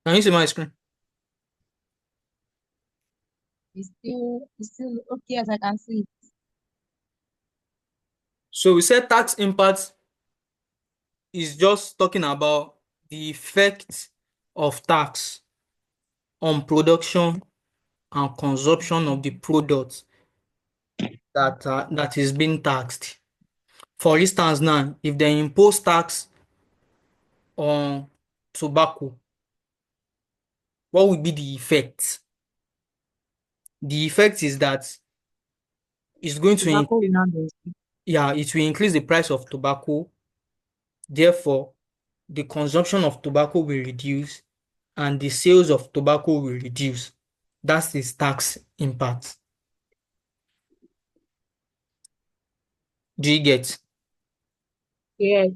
Can you see my screen? It's still okay as I can see. So we said tax impact is just talking about the effect of tax on production and consumption of the product that is being taxed. For instance, now, if they impose tax on tobacco, what would be the effect? The effect is that it's going to Tobacco will not be. yeah, it will increase the price of tobacco. Therefore, the consumption of tobacco will reduce and the sales of tobacco will reduce. That's its tax impact. Do you get? Yes,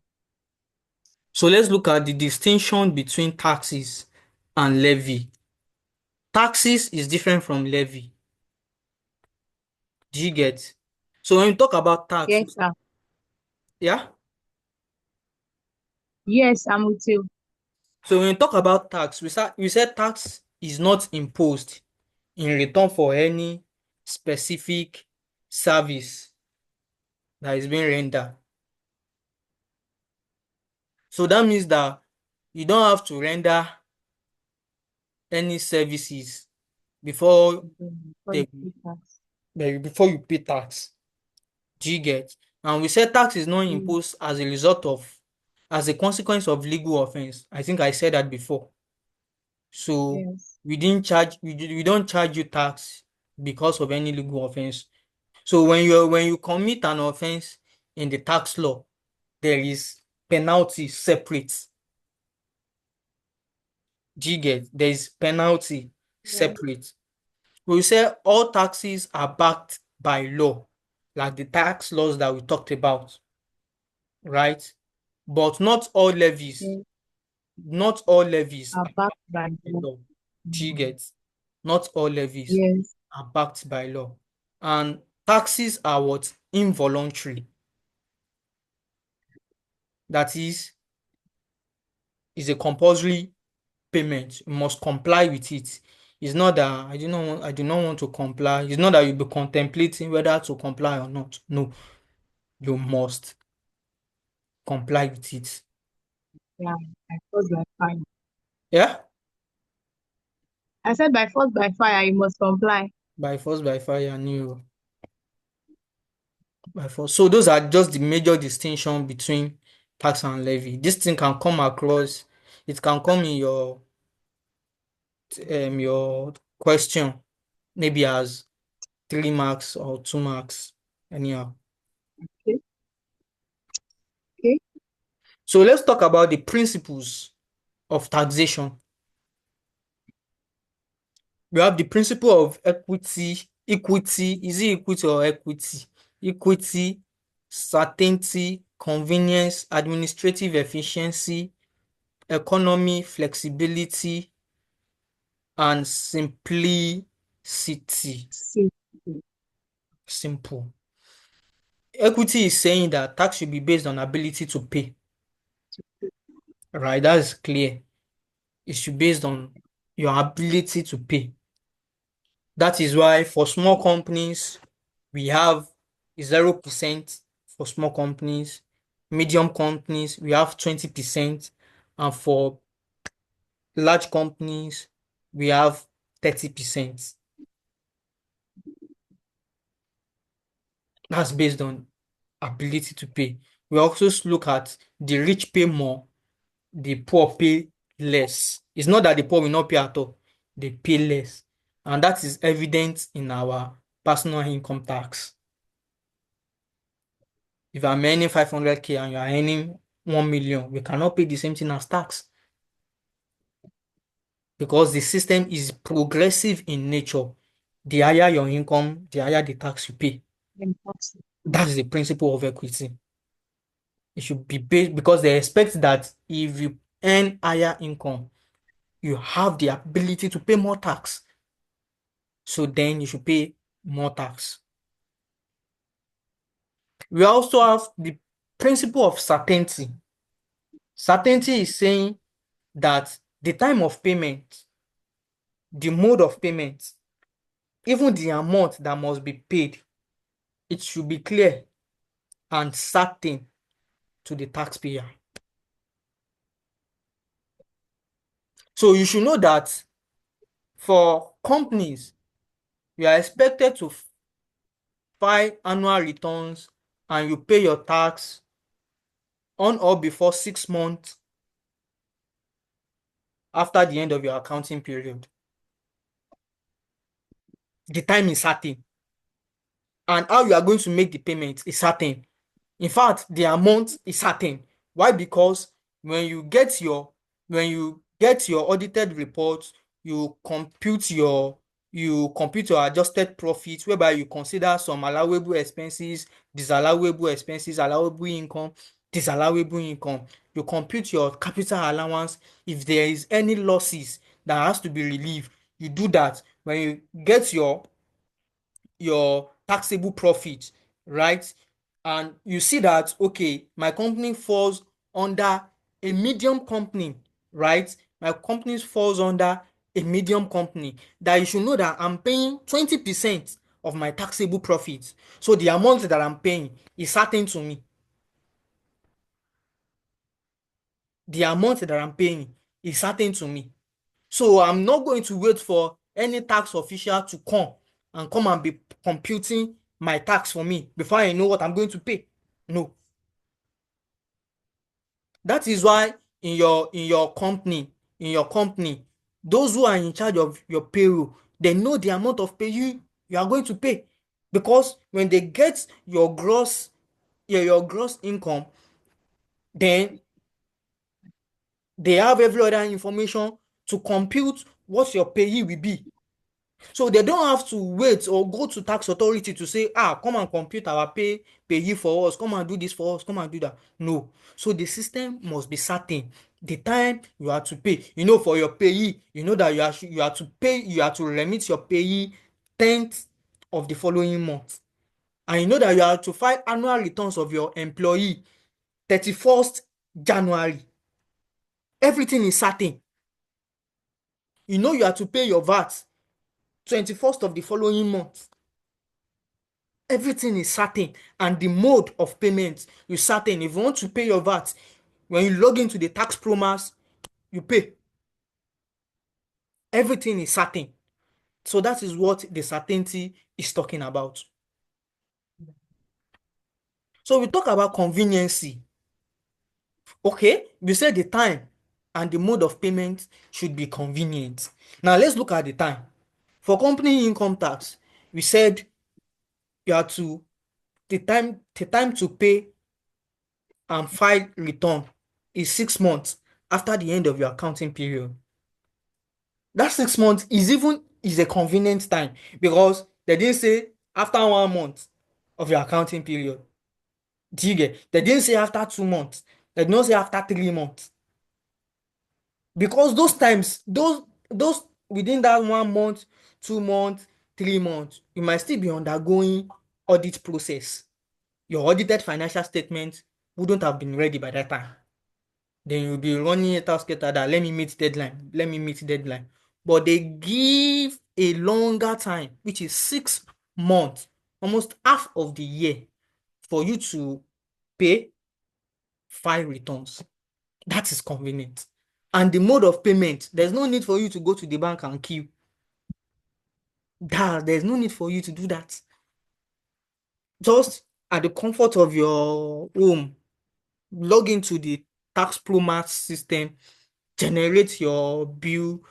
So let's look at the distinction between taxes and levy. Taxes is different from levy. Do you get? So when we talk about tax, yes, sir. yeah. Yes, I'm with you. So when we talk about tax, we said tax is not imposed in return for any specific service that is being rendered. So that means that you don't have to render any services before For they you pay tax. before you pay tax. Do you get? And we said tax is not Mm, imposed as a result of as a consequence of legal offense. I think I said that before. So yes. we don't charge you tax because of any legal offense. So when you commit an offense in the tax law, there is penalty separate. Do you get? There is penalty Yes. separate. We say all taxes are backed by law, like the tax laws that we talked about, right? But Yes. not all levies Are are backed backed by by law. law. Do you Mm, get? Not all levies yes. are backed by law. And taxes are what? Involuntary. That is a compulsory payment. You must comply with it. It's not that I do not want to comply. It's not that you'll be contemplating whether to comply or not. No, you must comply with it. Yeah. By force by fire. Yeah? I said by force by fire, you must comply. By force, by fire, new by force. So those are just the major distinction between tax and levy. This thing can come across, it can come in your question, maybe as 3 marks or 2 marks. Anyhow. Okay. Okay. So let's talk about the principles of taxation. We have the principle of equity, is it equity or equity? Equity, certainty, convenience, administrative efficiency, economy, flexibility, and simplicity. See. Simple. Equity is saying that tax should be based on ability to pay. Right? That is clear. It should be based on your ability to pay. That is why for small companies, we have 0% for small companies. Medium companies, we have 20%. And for large companies, we have 30%. That's based on ability to pay. We also look at the rich pay more, the poor pay less. It's not that the poor will not pay at all, they pay less. And that is evident in our personal income tax. If I'm earning 500K and you are earning 1 million, we cannot pay the same thing as tax because the system is progressive in nature. The higher your income, the higher the tax you pay. Impossible. That's the principle of equity. It should be based because they expect that if you earn higher income, you have the ability to pay more tax. So then you should pay more tax. We also have the principle of certainty. Certainty is saying that the time of payment, the mode of payment, even the amount that must be paid, it should be clear and certain to the taxpayer. So you should know that for companies, you are expected to file annual returns and you pay your tax on or before 6 months after the end of your accounting period. The time is certain, and how you are going to make the payment is certain. In fact, the amount is certain. Why? Because when you get your audited report, you compute your adjusted profit, whereby you consider some allowable expenses, disallowable expenses, allowable income, disallowable income. You compute your capital allowance. If there is any losses that has to be relieved, you do that. When you get your taxable profit, right? And you see that, okay, my company falls under a medium company, right? My company falls under a medium company, that you should know that I'm paying 20% of my taxable profits. So the amount that I'm paying is certain to me. The amount that I'm paying is certain to me. So I'm not going to wait for any tax official to come and be computing my tax for me before I know what I'm going to pay. No. That is why in your company, those who are in charge of your payroll, they know the amount of pay you are going to pay. Because when they get your gross income, then they have every other information to compute what your payee will be. So they don't have to wait or go to tax authority to say, come and compute our payee for us, come and do this for us, come and do that. No. So the system must be certain. The time you are to pay. For your payee, you know that you are to pay, you are to remit your payee 10th of the following month. And you know that you are to file annual returns of your employee 31st January. Everything is certain. You are to pay your VAT 21st of the following month. Everything is certain, and the mode of payment is certain. If you want to pay your VAT, when you log into the tax promas, you pay. Everything is certain. So that is what the certainty is talking about. So we talk about conveniency. Okay, we said the time and the mode of payment should be convenient. Now let's look at the time. For company income tax, we said you have to the time to pay and file return is 6 months after the end of your accounting period. That 6 months is a convenient time, because they didn't say after 1 month of your accounting period. Do you get? They didn't say after 2 months. They did not say after 3 months. Because those times, those within that 1 month, 2 months, 3 months, you might still be undergoing audit process. Your audited financial statement wouldn't have been ready by that time. Then you'll be running a task that let me meet deadline, let me meet deadline. But they give a longer time, which is 6 months, almost half of the year, for you to pay, file returns. That is convenient. And the mode of payment, there's no need for you to go to the bank and queue. There's no need for you to do that. Just at the comfort of your home, log into the tax promat system, generate your bill,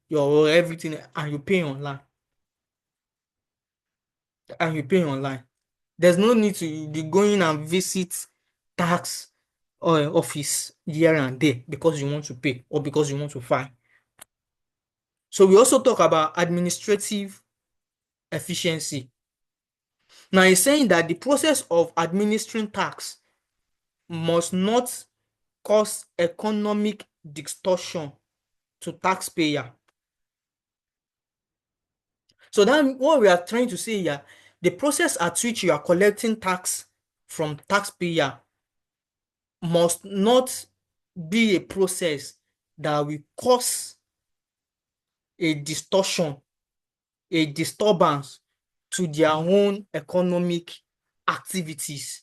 your everything, and you pay online. There's no need to be going and visit tax office here and there because you want to pay or because you want to file. So we also talk about administrative efficiency. Now it's saying that the process of administering tax must not cause economic distortion to taxpayer. So then what we are trying to say here, the process at which you are collecting tax from taxpayer must not be a process that will cause a distortion, a disturbance to their own economic activities.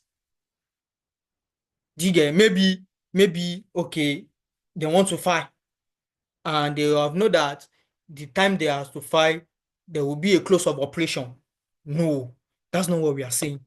Do you get? Maybe okay, they want to file and they have know that the time they have to file, there will be a close of operation. No, that's not what we are saying.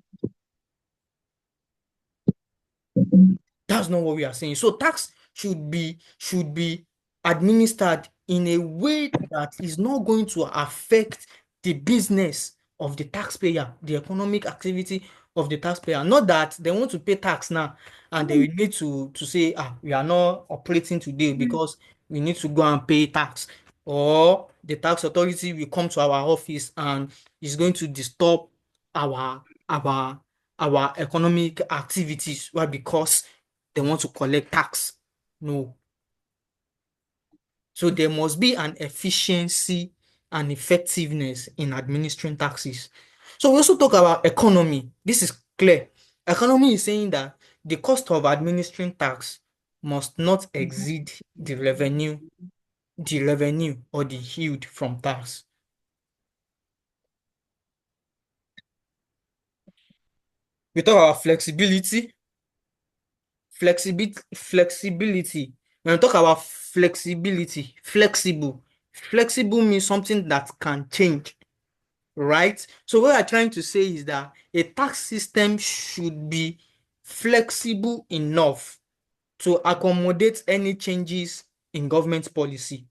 That's not what we are saying. So tax should be administered in a way that is not going to affect the business of the taxpayer, the economic activity of the taxpayer. Not that they want to pay tax now and they will need to say, we are not operating today because we need to go and pay tax. Or the tax authority will come to our office and is going to disturb our our our economic activities. Why? Because they want to collect tax. No. So there must be an efficiency and effectiveness in administering taxes. So we also talk about economy. This is clear. Economy is saying that the cost of administering tax must not exceed the revenue or the yield from tax. We talk about flexibility. When we talk about flexible means something that can change, right? So what I'm trying to say is that a tax system should be flexible enough to accommodate any changes in government policy.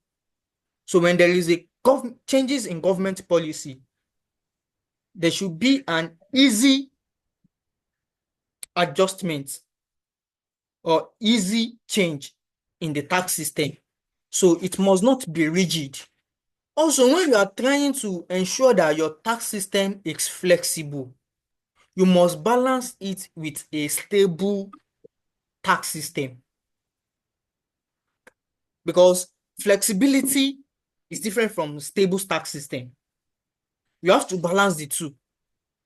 So when there is a changes in government policy, there should be an easy adjustment or easy change in the tax system. So it must not be rigid. Also, when you are trying to ensure that your tax system is flexible, you must balance it with a stable tax system, because flexibility is different from stable tax system. You have to balance the two.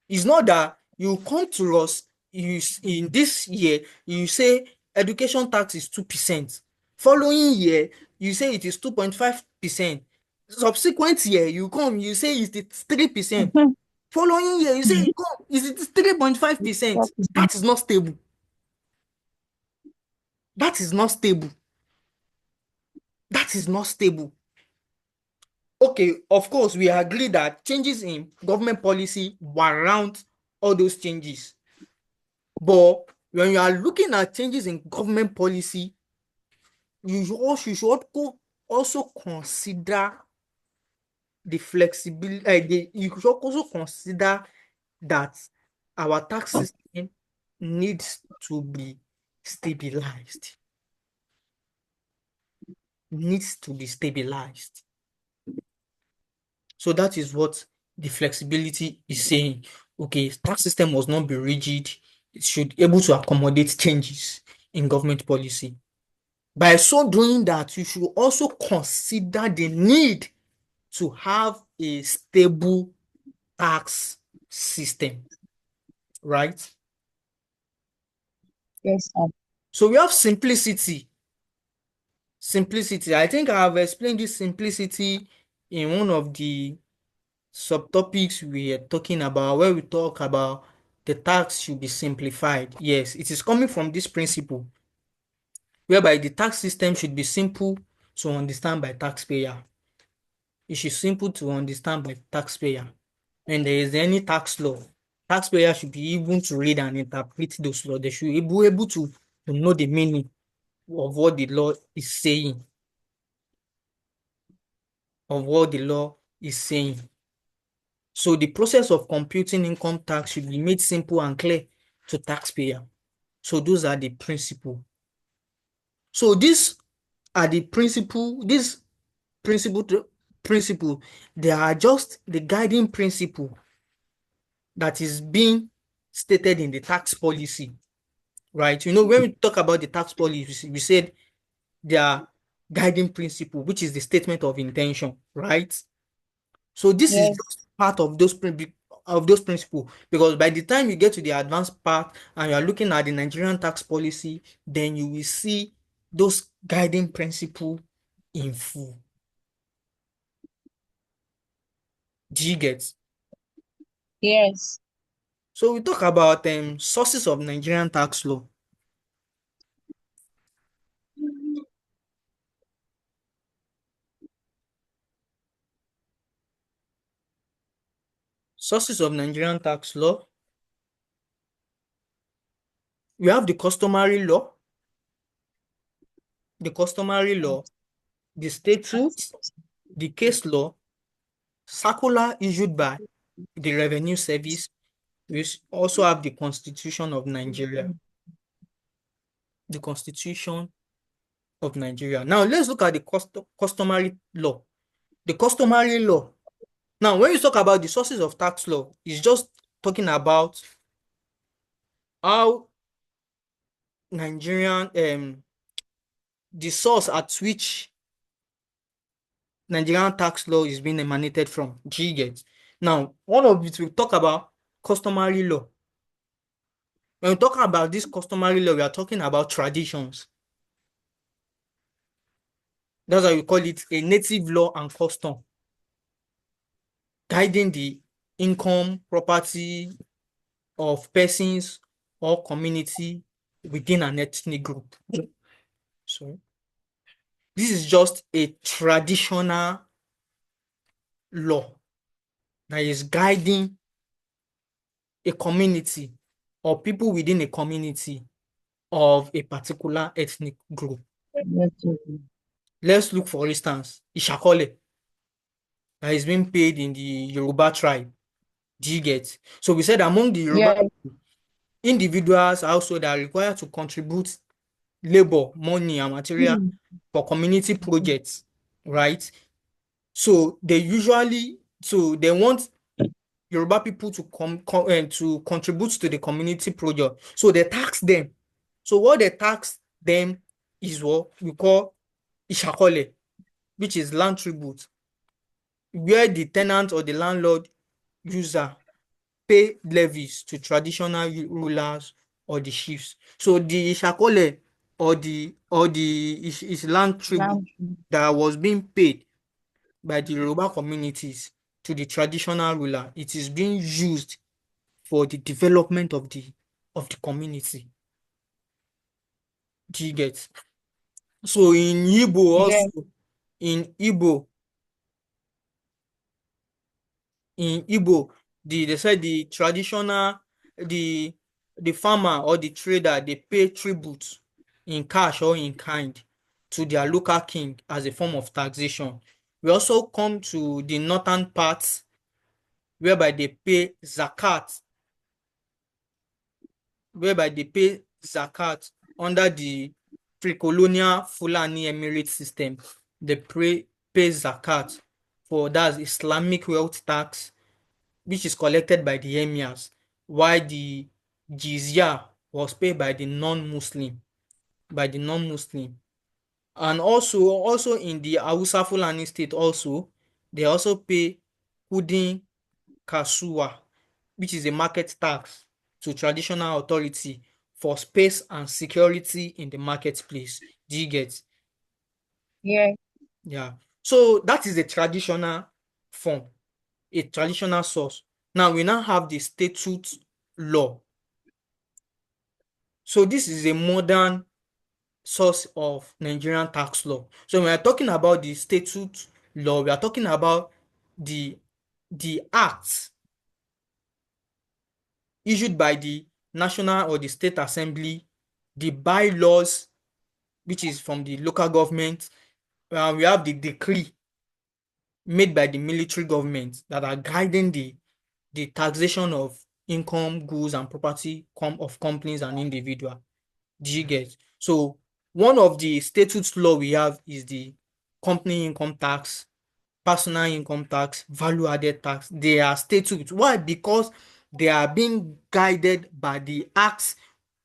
It's not that you come to us in this year, you say education tax is 2%. Following year, you say it is 2.5%. Subsequent year, you come, you say it is 3%. Following year, you say you come, it is 3.5%. That is not stable. That is not stable. That is not stable. Okay, of course, we agree that changes in government policy warrant all those changes. But when you are looking at changes in government policy, you should also consider the flexibility. You should also consider that our tax system needs to be stabilized. Needs to be stabilized. So that is what the flexibility is saying. Okay, tax system must not be rigid. It should be able to accommodate changes in government policy. By so doing that, you should also consider the need to have a stable tax system, right? Yes, sir. So we have simplicity. Simplicity. I think I have explained this simplicity in one of the subtopics we are talking about, where we talk about the tax should be simplified. Yes, it is coming from this principle whereby the tax system should be simple to understand by taxpayer. It should simple to understand by taxpayer. When there is any tax law, taxpayer should be able to read and interpret those laws. They should be able to know the meaning of what the law is saying, of what the law is saying. So the process of computing income tax should be made simple and clear to taxpayer. So those are the principle. So these are the principle, this principle, they are just the guiding principle that is being stated in the tax policy, right? When we talk about the tax policy, we said their guiding principle, which is the statement of intention, right? So this is Yes. just part of those principles, because by the time you get to the advanced part and you are looking at the Nigerian tax policy, then you will see those guiding principle in full. Do you get? Yes. So we talk about sources of Nigerian tax law. Sources of Nigerian tax law. We have the customary law, the statutes, the case law, circular issued by the Revenue Service. We also have the Constitution of Nigeria. The Constitution of Nigeria. Now let's look at the customary law. The customary law. Now, when you talk about the sources of tax law, it's just talking about how Nigerian the source at which Nigerian tax law is being emanated from. Do you get? Now, one of it we talk about customary law. When we talk about this customary law, we are talking about traditions. That's why we call it a native law and custom, guiding the income, property of persons or community within an ethnic group. So this is just a traditional law that is guiding a community or people within a community of a particular ethnic group. Let's look, for instance, Ishakole that is being paid in the Yoruba tribe. Do you get? So we said among the Yoruba Yes. individuals also that are required to contribute labor, money, and material for community projects, right? So they want Yoruba people to to contribute to the community project. So they tax them. So what they tax them is what we call Ishakole, which is land tribute, where the tenant or the landlord user pay levies to traditional rulers or the chiefs. So the Ishakole or the is land tribute Land. that was being paid by the Yoruba communities to the traditional ruler, it is being used for the development of the community. Do you get? So in Igbo Yes. also, in Igbo, in Igbo, they said the traditional the the farmer or the trader they pay tribute in cash or in kind to their local king as a form of taxation. We also come to the northern parts whereby they pay zakat, under the pre-colonial Fulani Emirate system. They pay zakat for that's Islamic wealth tax, which is collected by the emirs, while the jizya was paid by the non-Muslim. And also in the Hausa Fulani state also, they also pay kudin kasuwa, which is a market tax to traditional authority for space and security in the marketplace. Do you get? Yes. Yeah. So that is a traditional form, a traditional source. Now we now have the statute law. So this is a modern source of Nigerian tax law. So when we are talking about the statute law, we are talking about the acts issued by the national or the state assembly, the bylaws, which is from the local government. We have the decree made by the military government that are guiding the taxation of income, goods, and property of companies and individuals. Do you get? So one of the statutes law we have is the company income tax, personal income tax, value added tax. They are statutes. Why? Because they are being guided by the acts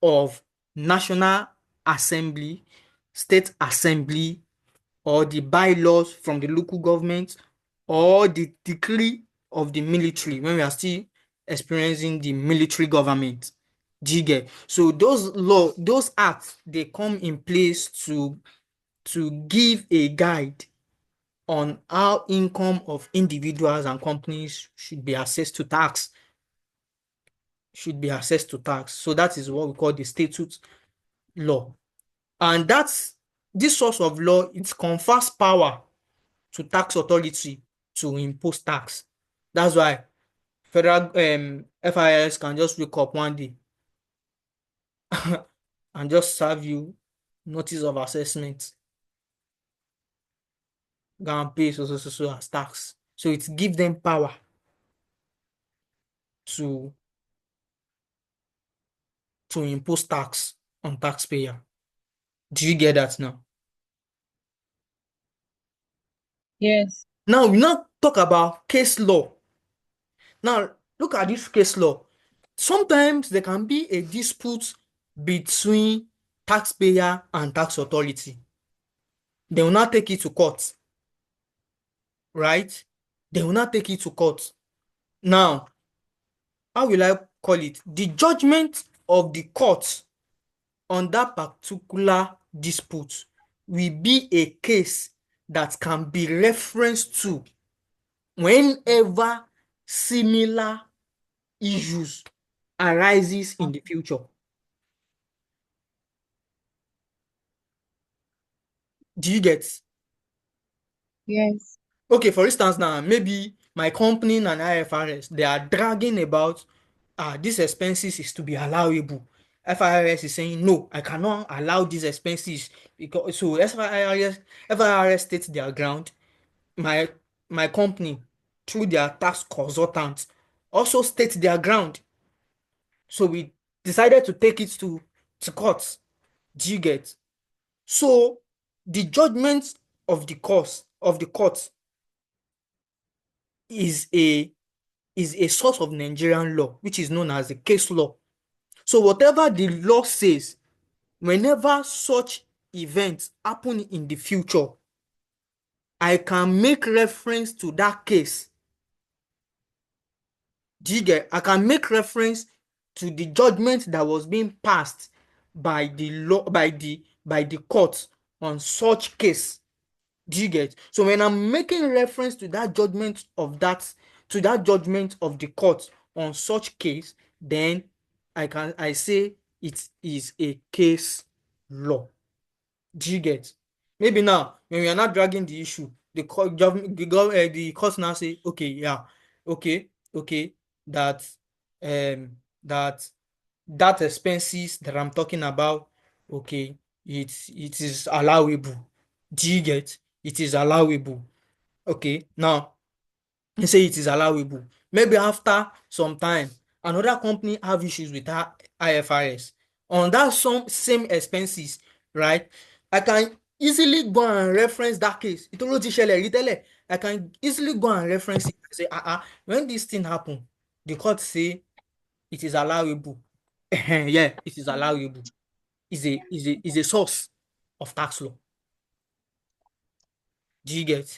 of National Assembly, State Assembly, or the bylaws from the local government, or the decree of the military when we are still experiencing the military government. Do you get? So those acts, they come in place to give a guide on how income of individuals and companies should be assessed to tax. So that is what we call the statute law. And that's this source of law, it confers power to tax authority to impose tax. That's why federal FIS can just wake up one day and just serve you notice of assessment, go and pay so as tax. So it gives them power to impose tax on taxpayer. Do you get that now? Yes. Now we now talk about case law. Now look at this case law. Sometimes there can be a dispute between taxpayer and tax authority. They will not take it to court, right? They will not take it to court. Now, how will I call it? The judgment of the court on that particular dispute will be a case that can be referenced to whenever similar issues arises in the future. Do you get? Yes. Okay, for instance now, maybe my company and IFRS, they are dragging about these expenses is to be allowable. FIRS is saying no, I cannot allow these expenses because so FIRS states their ground. My my company through their tax consultants also states their ground. So we decided to take it to court. Do you get? So the judgment of the court is a source of Nigerian law, which is known as the case law. So whatever the law says, whenever such events happen in the future, I can make reference to that case. Do you get? I can make reference to the judgment that was being passed by the law by the court on such case. Do you get? So when I'm making reference to that judgment of the court on such case, then I say it is a case law. Do you get? Maybe now when we are not dragging the issue, the court now say, okay, yeah, okay, that um that that expenses that I'm talking about, okay, it is allowable. Do you get? It is allowable. Okay, now they say it is allowable. Maybe after some time, another company have issues with her IFRS on that some same expenses, right? I can easily go and reference that case. Ìtòrò ti ṣẹlẹ̀ rí tẹ́lẹ̀. I can easily go and reference it and say, when this thing happen, the court say it is allowable. Yeah, it is allowable. Is a source of tax law. Do you get? Is a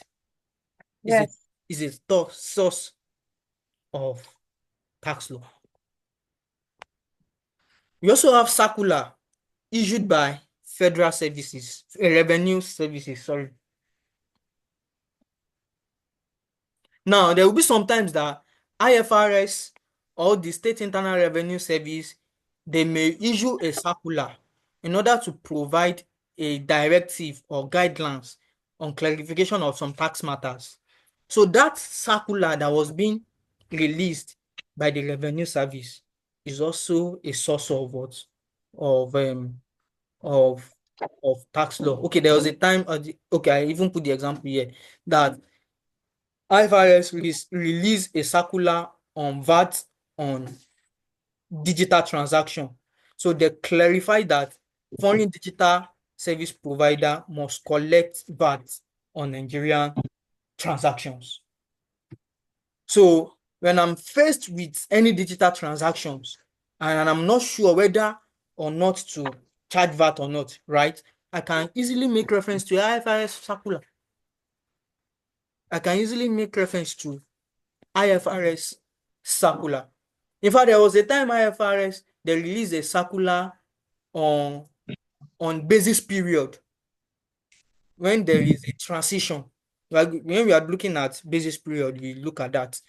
Yes. is a source of tax law. We also have circular issued by federal services, revenue services, sorry. Now, there will be sometimes that IFRS or the State Internal Revenue Service, they may issue a circular in order to provide a directive or guidelines on clarification of some tax matters. So that circular that was being released by the Revenue Service is also a source of what? Of of tax law. Okay, there was a time, okay, I even put the example here that IFRS released a circular on VAT on digital transaction. So they clarify that foreign digital service provider must collect VAT on Nigerian transactions. So when I'm faced with any digital transactions and I'm not sure whether or not to charge VAT or not, right? I can easily make reference to IFRS circular. I can easily make reference to IFRS circular. In fact, there was a time IFRS they released a circular on basis period when there is a transition. Like when we are looking at basis period, we look at that.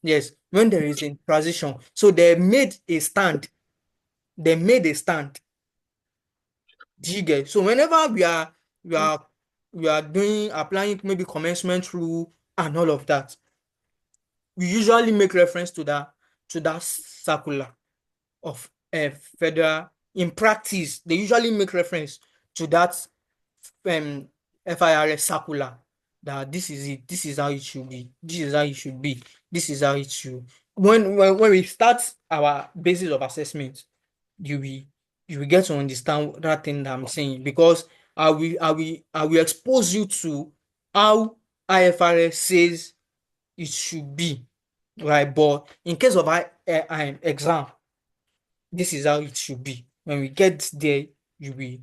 Yes, when there is a transition, so they made a stand. They made a stand. Do you get? So whenever we are we are doing applying maybe commencement rule and all of that, we usually make reference to that circular of federal. In practice, they usually make reference to that um FIRS circular, that this is it, this is how it should be, this is how it should be, this is how it should. When we start our basis of assessment, you will you will get to understand that thing that I'm saying, because I will expose you to how IFRS says it should be, right? But in case of exam, this is how it should be. When we get there, you will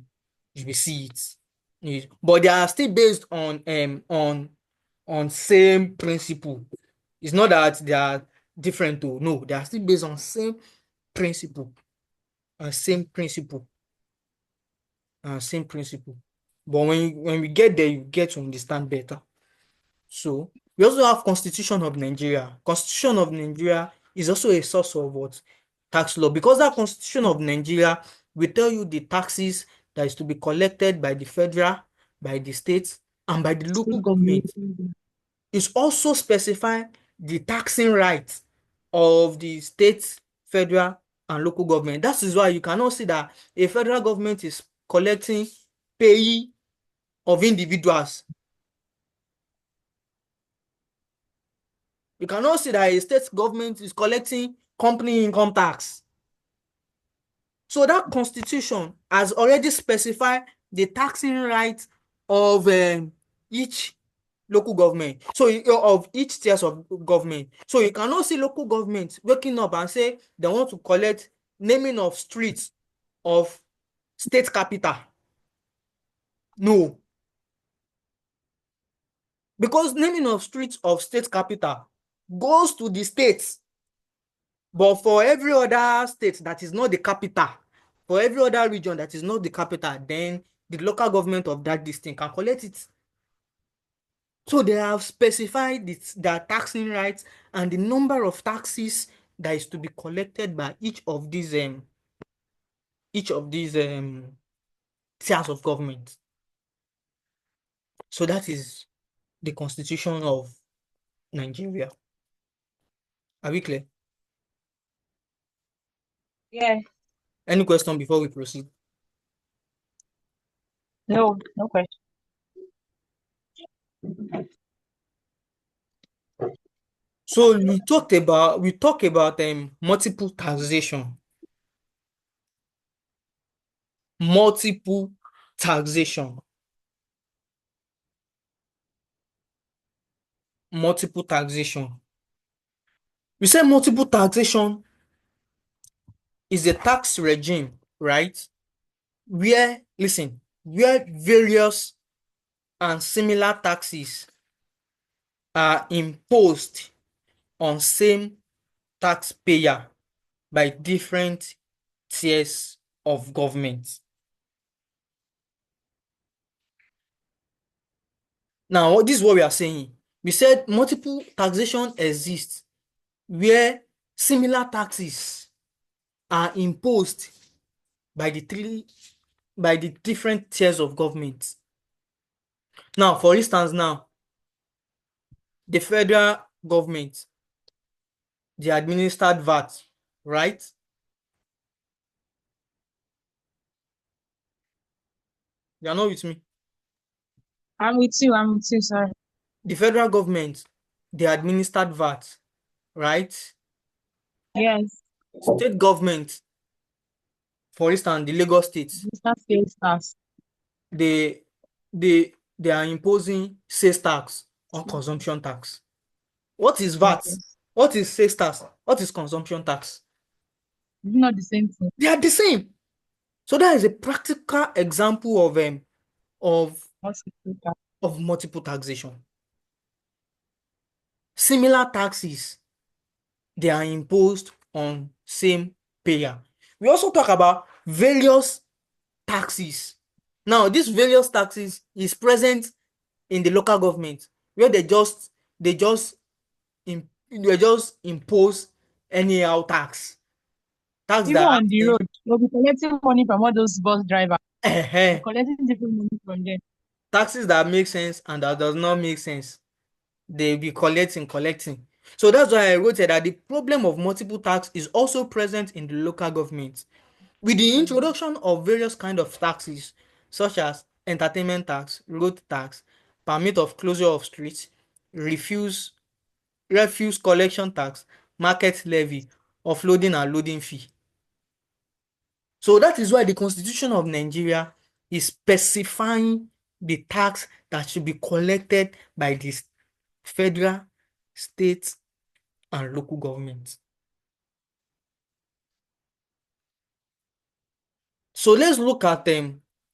you will see it. Yes. But they are still based on same principle. It's not that they are different though. No, they are still based on same principle and same principle and same principle. But when we get there, you get to understand better. So we also have Constitution of Nigeria. Constitution of Nigeria is also a source of what? Tax law. Because that Constitution of Nigeria will tell you the taxes that is to be collected by the federal, by the states, and by the local State and government. local. It also specify the taxing rights of the state, federal, and local government. That is why you cannot see that a federal government is collecting pay of individuals. You cannot see that a state government is collecting company income tax. So that constitution has already specified the taxing right of each local government. So of each tiers of government. So you cannot see local government waking up and say they want to collect naming of streets of state capital. No, because naming of streets of state capital goes to the states. But for every other state that is not the capital, for every other region that is not the capital, then the local government of that district can collect it. So they have specified their taxing rights and the number of taxes that is to be collected by each of these tiers of government. So that is the constitution of Nigeria. Are we clear? Yeah. Any question before we proceed? No, no question. So we talk about multiple taxation. Multiple taxation. Multiple taxation. We say multiple taxation is a tax regime, right? Where various and similar taxes are imposed on same taxpayer by different tiers of government. Now, this is what we are saying. We said multiple taxation exists where similar taxes are imposed by the different tiers of government. Now, for instance, now the federal government, the administered VAT, right? You are not with me. I'm with you, sorry. The federal government, the administered VAT, right? Yes. State government, for instance, the Lagos State, Mr. Sales tax. they they are imposing sales tax or consumption tax. What is VAT? Yes. What is sales tax? What is consumption tax? It's not the same thing. They are the same. So that is a practical example of What's the tax? of multiple taxation. Similar taxes, they are imposed on same payer. We also talk about various taxes. Now, these various taxes is present in the local government. where they just impose anyhow tax Even that on the road, they'll be collecting money from all those bus drivers. They're have collecting different money from them. taxes that make sense and that does not make sense. They be collecting. So that's why I wrote it that the problem of multiple tax is also present in the local government. With the introduction of various kind of taxes, such as entertainment tax, road tax, permit of closure of streets, refuse refuse collection tax, market levy, offloading and loading fee. So that is why the Constitution of Nigeria is specifying the tax that should be collected by the federal, state, and local government. So let's look at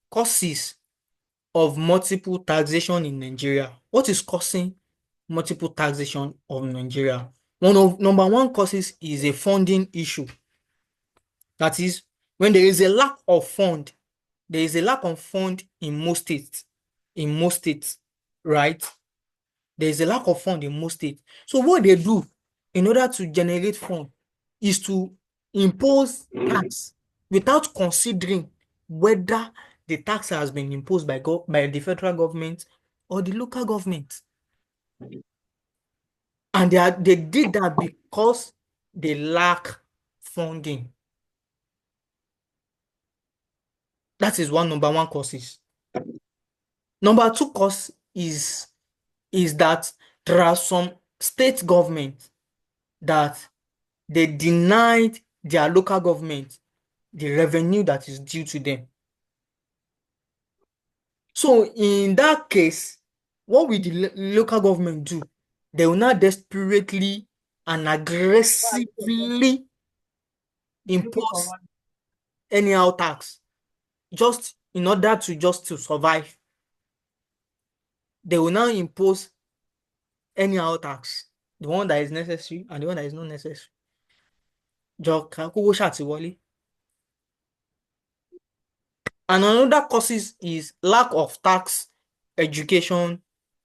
causes of multiple taxation in Nigeria. What is causing multiple taxation of Nigeria? Number one causes is a funding issue. That is, when there is a lack of fund, there is a lack of fund in most states. In most states, right? There is a lack of fund in most states. So what they do in order to generate fund is to impose tax without considering whether the tax has been imposed by the federal government or the local government. And they did that because they lack funding. That is number one causes. Number two cause is that there are some state governments that they denied their local government the revenue that is due to them. So in that case, what will the local government do? They will now desperately and aggressively Looking for impose one. anyhow tax just in order to survive. They will now impose anyhow tax, the one that is necessary and the one that is not necessary. Jọ kówó ṣáà ti wọlé. And another causes is lack of tax education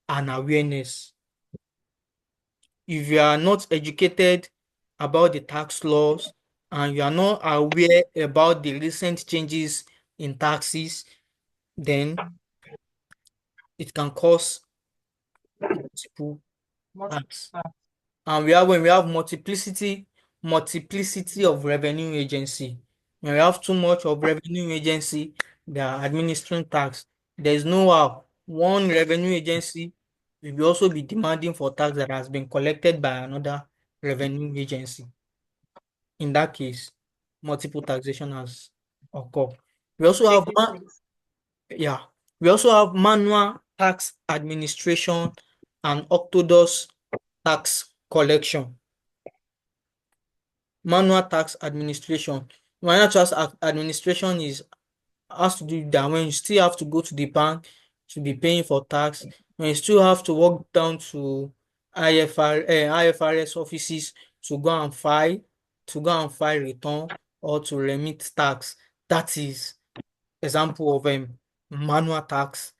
and awareness. If you are not educated about the tax laws and you are not aware about the recent changes in taxes, then it can cause multiple tax. And when we have multiplicity of revenue agency, when we have too much of revenue agency, they are administering tax. There is no how one revenue agency will also be demanding for tax that has been collected by another revenue agency. In that case, multiple taxation has occurred. We also have Taking place. yeah, we also have manual tax administration and orthodox tax collection. Manual tax administration. Manual tax administration has to do with that when you still have to go to the bank to be paying for tax, when you still have to walk down to IFRS offices to go and file return or to remit tax. That is example of manual tax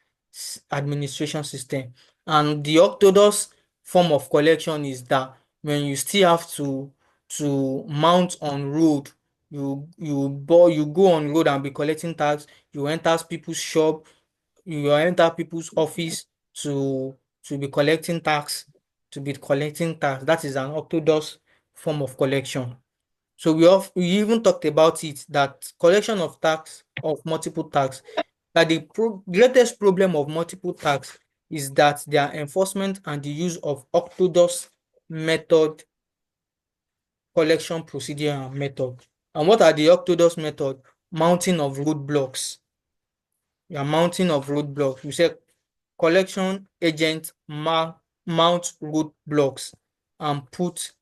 administration system. And the orthodox form of collection is that when you still have to mount on road, you go on road and be collecting tax, you enter people's shop, you enter people's office to be collecting tax, That is an orthodox form of collection. So we even talked about it that collection of tax of multiple tax, that the greatest problem of multiple tax is that their enforcement and the use of orthodox method, collection procedure and method. And what are the orthodox method? Mounting of roadblocks. Your mounting of roadblocks. We say collection agent mount roadblocks and put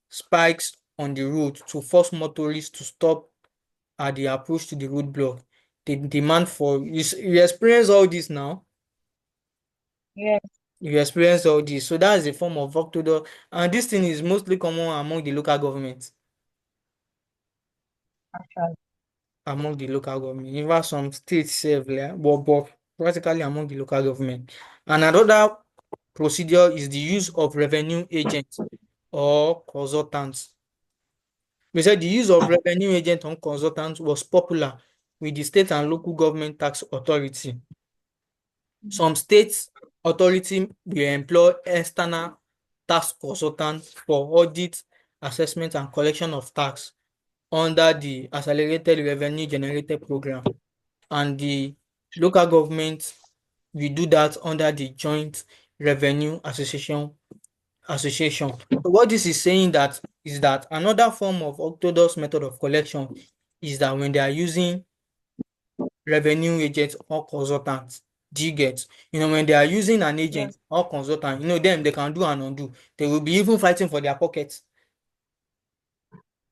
spikes on the road to force motorists to stop at the approach to the roadblock. The demand for you experience all this now. Yes, You experience all this, so that's a form of orthodox, and this thing is mostly common among the local government. actually. Among the local government, even some states sef, like, but practically among the local government. And another procedure is the use of revenue agents or consultants. We said the use of revenue agent or consultants was popular with the state and local government tax authority. Some states authority will employ external tax consultants for audit, assessment, and collection of tax under the Accelerated Revenue Generated Program. And the local government will do that under the Joint Revenue Association. So what this is saying that is that another form of orthodox method of collection is that when they are using revenue agents or consultants, do you get? When they are using an Yeah. agent or consultant, them they can do and undo. They will be even fighting for their pockets,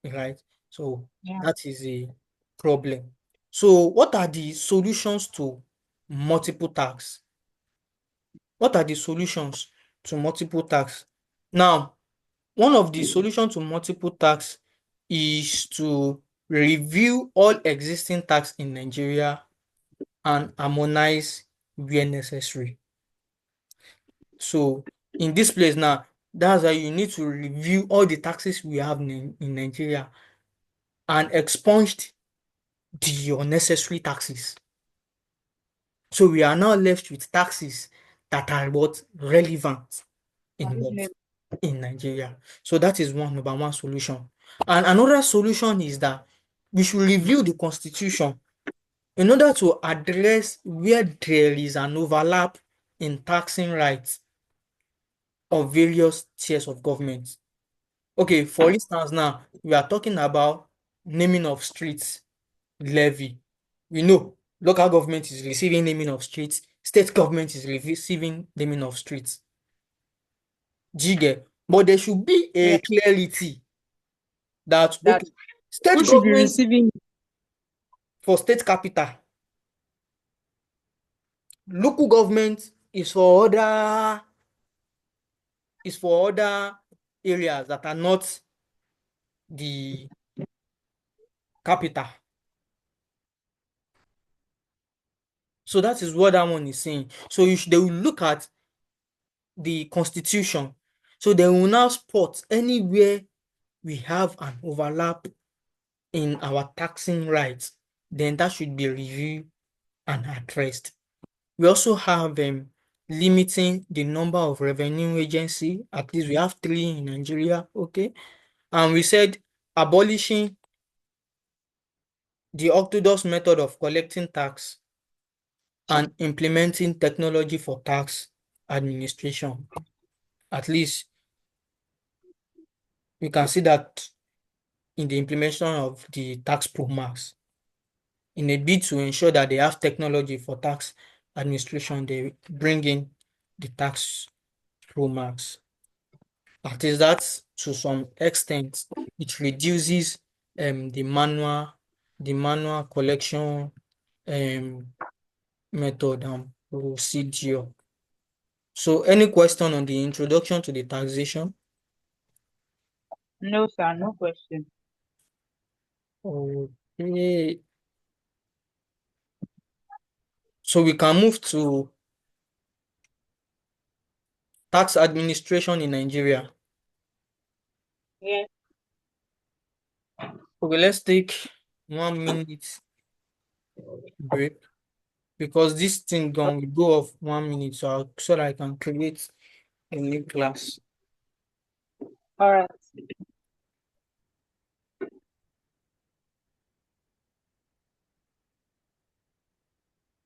right? So Yeah. that is a problem. So what are the solutions to multiple tax? What are the solutions to multiple tax? Now, one of the solutions to multiple tax is to review all existing tax in Nigeria and harmonize where necessary. So in this place now, that's why you need to review all the taxes we have in Nigeria and expunge the unnecessary taxes. So we are now left with taxes that are what relevant That in is what real. in Nigeria. So that is number one solution. And another solution is that we should review the constitution in order to address where there is an overlap in taxing rights of various tiers of government. Okay, for instance, now we are talking about naming of streets levy. We know local government is receiving naming of streets, state government is receiving naming of streets. Jige. But there should be Yeah. a clarity that That okay, state who should be government receiving? for state capital, local government is for other areas that are not the capital. So that is what that one is saying. So they will look at the constitution. So they will now spot anywhere we have an overlap in our taxing rights, then that should be reviewed and addressed. We also have limiting the number of revenue agency. At least we have three in Nigeria, okay? And we said abolishing the orthodox method of collecting tax and implementing technology for tax administration. At least we can see that in the implementation of the tax pro max. In a bid to ensure that they have technology for tax administration, they bring in the tax pro max. At least that to some extent it reduces the manual collection um method and procedure. So any question on the introduction to the taxation? No, sir. No question. Okay. So we can move to tax administration in Nigeria. Yes. Okay, let's take 1 minute break because this thing will go off 1 minute, so that I can create a new class. All right.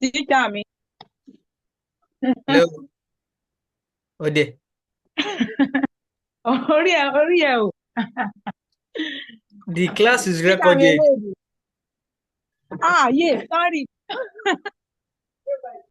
Teacher me. Hello, Ode. Orí ẹ o. The class is Teacher mi recorded. eléyìí. Ah, yeah, sorry.